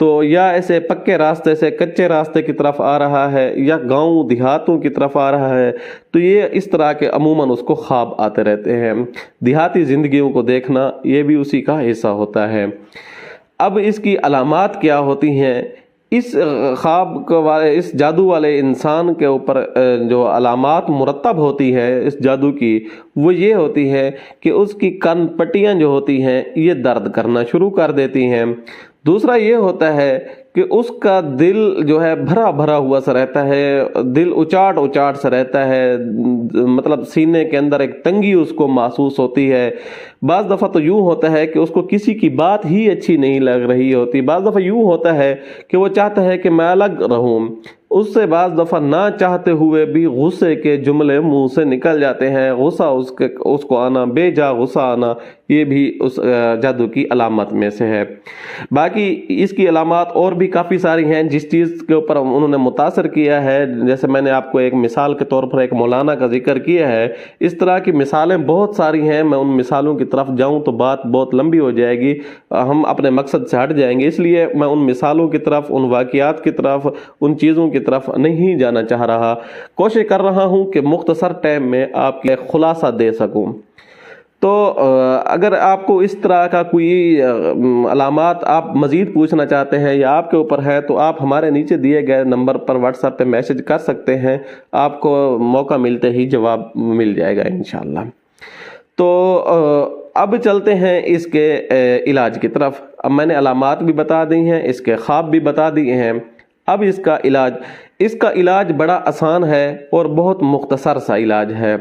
تو یا ایسے پکے راستے سے کچے راستے کی طرف آ رہا ہے یا گاؤں دیہاتوں کی طرف آ رہا ہے، تو یہ اس طرح کے عموماً اس کو خواب آتے رہتے ہیں۔ دیہاتی زندگیوں کو دیکھنا یہ بھی اسی کا حصہ ہوتا ہے۔ اب اس کی علامات کیا ہوتی ہیں؟ اس خواب والے، اس جادو والے انسان کے اوپر جو علامات مرتب ہوتی ہے اس جادو کی، وہ یہ ہوتی ہے کہ اس کی کن پٹیاں جو ہوتی ہیں یہ درد کرنا شروع کر دیتی ہیں۔ دوسرا یہ ہوتا ہے کہ اس کا دل جو ہے بھرا بھرا ہوا سا رہتا ہے، دل اچاٹ اچاٹ سا رہتا ہے، مطلب سینے کے اندر ایک تنگی اس کو محسوس ہوتی ہے۔ بعض دفعہ تو یوں ہوتا ہے کہ اس کو کسی کی بات ہی اچھی نہیں لگ رہی ہوتی، بعض دفعہ یوں ہوتا ہے کہ وہ چاہتا ہے کہ میں الگ رہوں، اس سے بعض دفعہ نہ چاہتے ہوئے بھی غصے کے جملے منہ سے نکل جاتے ہیں، غصہ اس کو آنا، بے جا غصہ آنا، یہ بھی اس جادو کی علامت میں سے ہے۔ باقی اس کی علامات اور بھی کافی ساری ہیں جس چیز کے اوپر انہوں نے متاثر کیا ہے، جیسے میں نے آپ کو ایک مثال کے طور پر ایک مولانا کا ذکر کیا ہے، اس طرح کی مثالیں بہت ساری ہیں۔ میں ان مثالوں کی طرف جاؤں تو بات بہت لمبی ہو جائے گی، ہم اپنے مقصد سے ہٹ جائیں گے، اس لیے میں ان مثالوں کی طرف، ان واقعات کی طرف، ان چیزوں کی طرف نہیں جانا چاہ رہا۔ کوشش کر رہا ہوں کہ مختصر ٹائم میں آپ کے خلاصہ دے سکوں۔ تو اگر آپ کو اس طرح کا کوئی علامات آپ مزید پوچھنا چاہتے ہیں یا آپ کے اوپر ہے تو آپ ہمارے نیچے دیے گئے نمبر پر واٹس ایپ پہ میسج کر سکتے ہیں، آپ کو موقع ملتے ہی جواب مل جائے گا انشاءاللہ۔ تو اب چلتے ہیں اس کے علاج کی طرف۔ اب میں نے علامات بھی بتا دی ہیں، اس کے خواب بھی بتا دیے ہیں، اب اس کا علاج بڑا آسان ہے اور بہت مختصر سا علاج ہے۔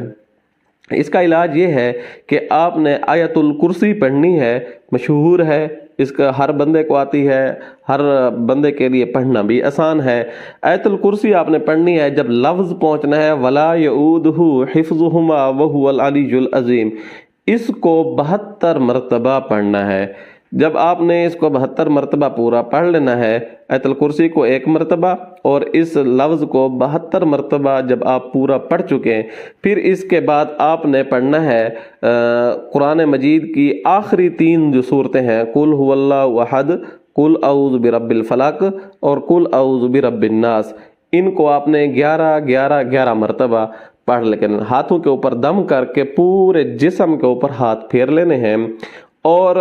اس کا علاج یہ ہے کہ آپ نے آیت الکرسی پڑھنی ہے، مشہور ہے، اس کا ہر بندے کو آتی ہے، ہر بندے کے لیے پڑھنا بھی آسان ہے۔ آیت الکرسی آپ نے پڑھنی ہے، جب لفظ پہنچنا ہے وَلَا يَؤُودُهُ حِفْظُهُمَا وَهُوَ الْعَلِيُّ الْعَظِيمُ، اس کو 72 مرتبہ پڑھنا ہے۔ جب آپ نے اس کو 72 مرتبہ پورا پڑھ لینا ہے، آیت الکرسی کو 1 مرتبہ اور اس لفظ کو 72 مرتبہ جب آپ پورا پڑھ چکے ہیں، پھر اس کے بعد آپ نے پڑھنا ہے قرآن مجید کی آخری 3 جو صورتیں ہیں، قُلْ هُوَ اللَّهُ أَحَدٌ، قُلْ أَعُوذُ بِرَبِّ الْفَلَقِ اور قُلْ أَعُوذُ بِرَبِّ النَّاسِ، ان کو آپ نے 11 مرتبہ پڑھ لیکن ہاتھوں کے اوپر دم کر کے پورے جسم کے اوپر ہاتھ پھیر لینے ہیں، اور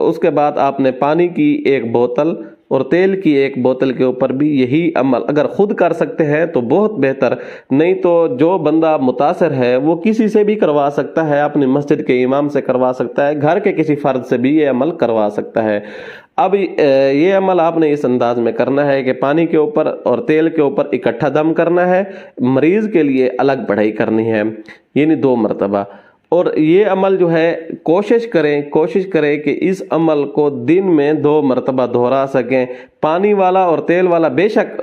اس کے بعد آپ نے پانی کی 1 بوتل اور تیل کی 1 بوتل کے اوپر بھی یہی عمل اگر خود کر سکتے ہیں تو بہت بہتر، نہیں تو جو بندہ متاثر ہے وہ کسی سے بھی کروا سکتا ہے، اپنی مسجد کے امام سے کروا سکتا ہے، گھر کے کسی فرد سے بھی یہ عمل کروا سکتا ہے۔ اب یہ عمل آپ نے اس انداز میں کرنا ہے کہ پانی کے اوپر اور تیل کے اوپر اکٹھا دم کرنا ہے، مریض کے لیے الگ بڑھائی کرنی ہے، یعنی 2 مرتبہ۔ اور یہ عمل جو ہے کوشش کریں کہ اس عمل کو دن میں 2 مرتبہ دہرا سکیں۔ پانی والا اور تیل والا بے شک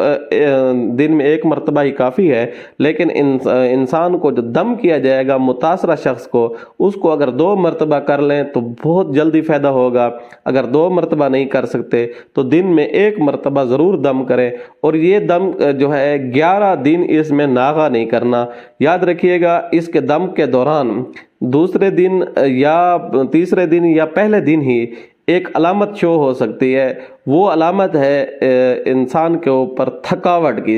دن میں 1 مرتبہ ہی کافی ہے، لیکن انسان کو جو دم کیا جائے گا متاثرہ شخص کو، اس کو اگر 2 مرتبہ کر لیں تو بہت جلدی فائدہ ہوگا۔ اگر 2 مرتبہ نہیں کر سکتے تو دن میں 1 مرتبہ ضرور دم کریں، اور یہ دم جو ہے 11 دن اس میں ناغہ نہیں کرنا۔ یاد رکھیے گا اس کے دم کے دوران دوسرے دن یا تیسرے دن یا پہلے دن ہی ایک علامت شو ہو سکتی ہے، وہ علامت ہے انسان کے اوپر تھکاوٹ کی۔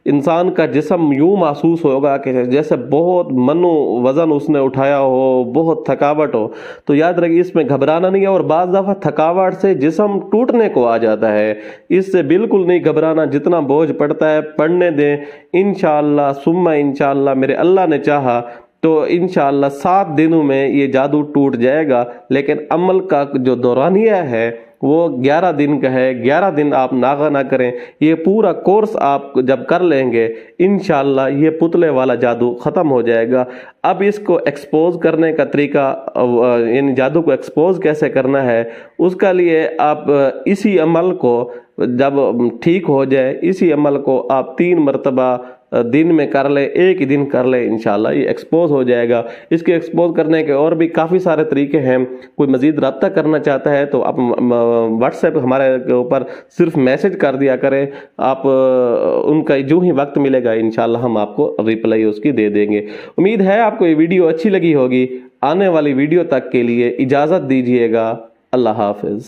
انسان کا جسم یوں محسوس ہوگا کہ جیسے بہت منو وزن اس نے اٹھایا ہو، بہت تھکاوٹ ہو، تو یاد رکھیے اس میں گھبرانا نہیں ہے۔ اور بعض دفعہ تھکاوٹ سے جسم ٹوٹنے کو آ جاتا ہے، اس سے بالکل نہیں گھبرانا، جتنا بوجھ پڑتا ہے پڑھنے دیں، انشاءاللہ ثم انشاءاللہ میرے اللہ نے چاہا تو انشاءاللہ 7 دنوں میں یہ جادو ٹوٹ جائے گا۔ لیکن عمل کا جو دورانیہ ہے وہ 11 دن کا ہے، 11 دن آپ ناغہ نہ کریں۔ یہ پورا کورس آپ جب کر لیں گے انشاءاللہ یہ پتلے والا جادو ختم ہو جائے گا۔ اب اس کو ایکسپوز کرنے کا طریقہ، یعنی جادو کو ایکسپوز کیسے کرنا ہے، اس کا لیے آپ اسی عمل کو جب ٹھیک ہو جائے، اسی عمل کو آپ 3 مرتبہ دن میں کر لیں، ایک ہی دن کر لیں، انشاءاللہ یہ ایکسپوز ہو جائے گا۔ اس کے ایکسپوز کرنے کے اور بھی کافی سارے طریقے ہیں، کوئی مزید رابطہ کرنا چاہتا ہے تو آپ واٹس ایپ ہمارے کے اوپر صرف میسج کر دیا کریں، آپ ان کا جو ہی وقت ملے گا انشاءاللہ ہم آپ کو ریپلائی اس کی دے دیں گے۔ امید ہے آپ کو یہ ویڈیو اچھی لگی ہوگی۔ آنے والی ویڈیو تک کے لیے اجازت دیجیے گا، اللہ حافظ۔